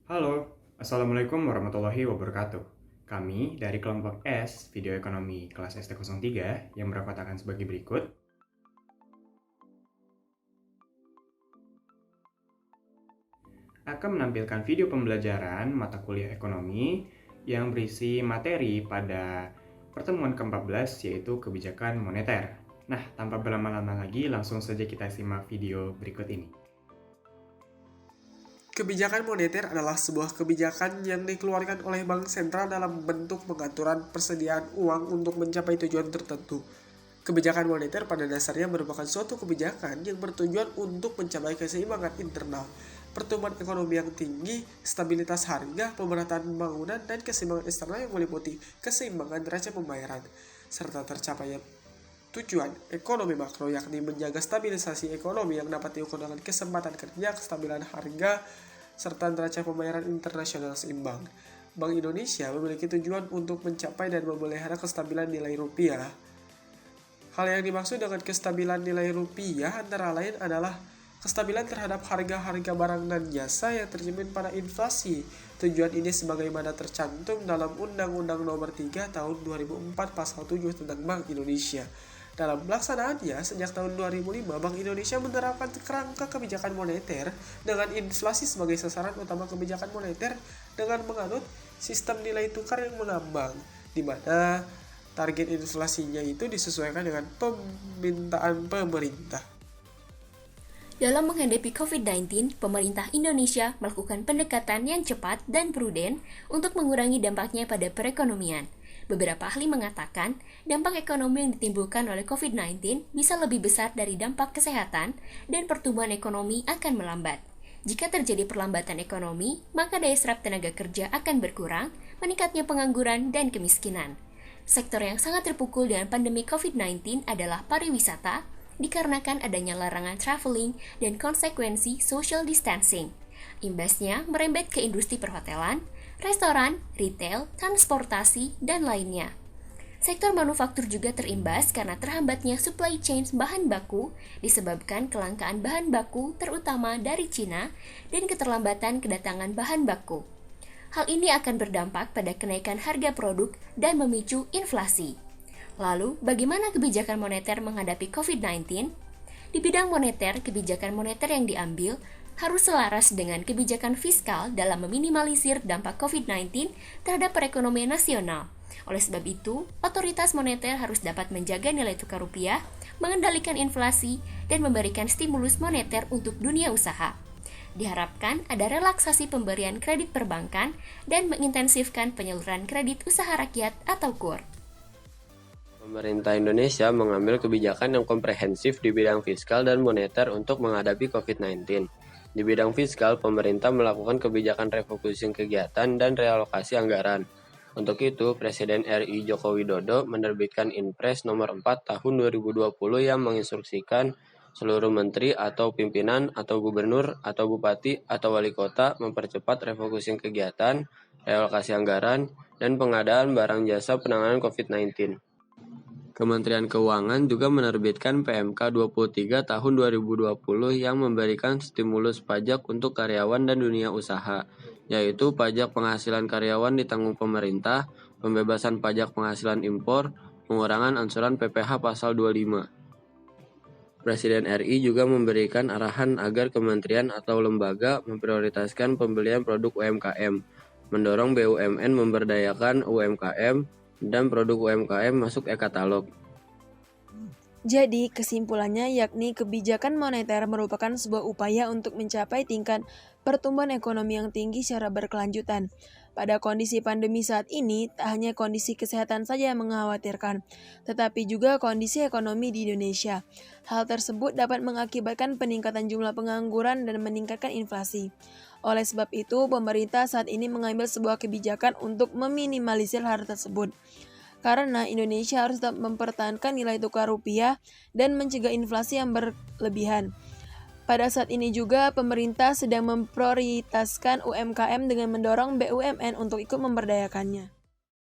Halo, Assalamualaikum warahmatullahi wabarakatuh. Kami dari kelompok S, Video Ekonomi kelas ST03 yang beranggotakan sebagai berikut. Akan menampilkan video pembelajaran mata kuliah ekonomi yang berisi materi pada pertemuan ke-14 yaitu kebijakan moneter. Nah, tanpa berlama-lama lagi, langsung saja kita simak video berikut ini. Kebijakan moneter adalah sebuah kebijakan yang dikeluarkan oleh bank sentral dalam bentuk pengaturan persediaan uang untuk mencapai tujuan tertentu. Kebijakan moneter pada dasarnya merupakan suatu kebijakan yang bertujuan untuk mencapai keseimbangan internal, pertumbuhan ekonomi yang tinggi, stabilitas harga, pemerataan pembangunan, dan keseimbangan eksternal yang meliputi keseimbangan neraca pembayaran, serta tercapainya tujuan ekonomi makro, yakni menjaga stabilisasi ekonomi yang dapat diukur dengan kesempatan kerja, kestabilan harga, serta neraca pembayaran internasional seimbang. Bank Indonesia memiliki tujuan untuk mencapai dan memelihara kestabilan nilai rupiah. Hal yang dimaksud dengan kestabilan nilai rupiah antara lain adalah kestabilan terhadap harga-harga barang dan jasa yang tercermin pada inflasi. Tujuan ini sebagaimana tercantum dalam Undang-Undang Nomor 3 Tahun 2004 Pasal 7 tentang Bank Indonesia. Dalam pelaksanaannya, sejak tahun 2005, Bank Indonesia menerapkan kerangka kebijakan moneter dengan inflasi sebagai sasaran utama kebijakan moneter dengan menganut sistem nilai tukar yang mengambang, di mana target inflasinya itu disesuaikan dengan permintaan pemerintah. Dalam menghadapi COVID-19, pemerintah Indonesia melakukan pendekatan yang cepat dan prudent untuk mengurangi dampaknya pada perekonomian. Beberapa ahli mengatakan, dampak ekonomi yang ditimbulkan oleh COVID-19 bisa lebih besar dari dampak kesehatan dan pertumbuhan ekonomi akan melambat. Jika terjadi perlambatan ekonomi, maka daya serap tenaga kerja akan berkurang, meningkatnya pengangguran dan kemiskinan. Sektor yang sangat terpukul dengan pandemi COVID-19 adalah pariwisata, dikarenakan adanya larangan traveling dan konsekuensi social distancing. Imbasnya merembet ke industri perhotelan, restoran, retail, transportasi, dan lainnya. Sektor manufaktur juga terimbas karena terhambatnya supply chain bahan baku disebabkan kelangkaan bahan baku terutama dari Cina dan keterlambatan kedatangan bahan baku. Hal ini akan berdampak pada kenaikan harga produk dan memicu inflasi. Lalu, bagaimana kebijakan moneter menghadapi COVID-19? Di bidang moneter, kebijakan moneter yang diambil harus selaras dengan kebijakan fiskal dalam meminimalisir dampak COVID-19 terhadap perekonomian nasional. Oleh sebab itu, otoritas moneter harus dapat menjaga nilai tukar rupiah, mengendalikan inflasi, dan memberikan stimulus moneter untuk dunia usaha. Diharapkan ada relaksasi pemberian kredit perbankan dan mengintensifkan penyaluran kredit usaha rakyat atau KUR. Pemerintah Indonesia mengambil kebijakan yang komprehensif di bidang fiskal dan moneter untuk menghadapi COVID-19. Di bidang fiskal, pemerintah melakukan kebijakan refocusing kegiatan dan realokasi anggaran. Untuk itu, Presiden RI Joko Widodo menerbitkan Inpres Nomor 4 Tahun 2020 yang menginstruksikan seluruh menteri atau pimpinan atau gubernur atau bupati atau wali kota mempercepat refocusing kegiatan, realokasi anggaran, dan pengadaan barang jasa penanganan COVID-19. Kementerian Keuangan juga menerbitkan PMK 23 tahun 2020 yang memberikan stimulus pajak untuk karyawan dan dunia usaha, yaitu pajak penghasilan karyawan ditanggung pemerintah, pembebasan pajak penghasilan impor, pengurangan angsuran PPh pasal 25. Presiden RI juga memberikan arahan agar kementerian atau lembaga memprioritaskan pembelian produk UMKM, mendorong BUMN memberdayakan UMKM, dan produk UMKM masuk e-katalog. Jadi, kesimpulannya yakni kebijakan moneter merupakan sebuah upaya untuk mencapai tingkat pertumbuhan ekonomi yang tinggi secara berkelanjutan. Pada kondisi pandemi saat ini, tak hanya kondisi kesehatan saja yang mengkhawatirkan, tetapi juga kondisi ekonomi di Indonesia. Hal tersebut dapat mengakibatkan peningkatan jumlah pengangguran dan meningkatkan inflasi. Oleh sebab itu, pemerintah saat ini mengambil sebuah kebijakan untuk meminimalisir hal tersebut. Karena Indonesia harus tetap mempertahankan nilai tukar rupiah dan mencegah inflasi yang berlebihan. Pada saat ini juga, pemerintah sedang memprioritaskan UMKM dengan mendorong BUMN untuk ikut memberdayakannya.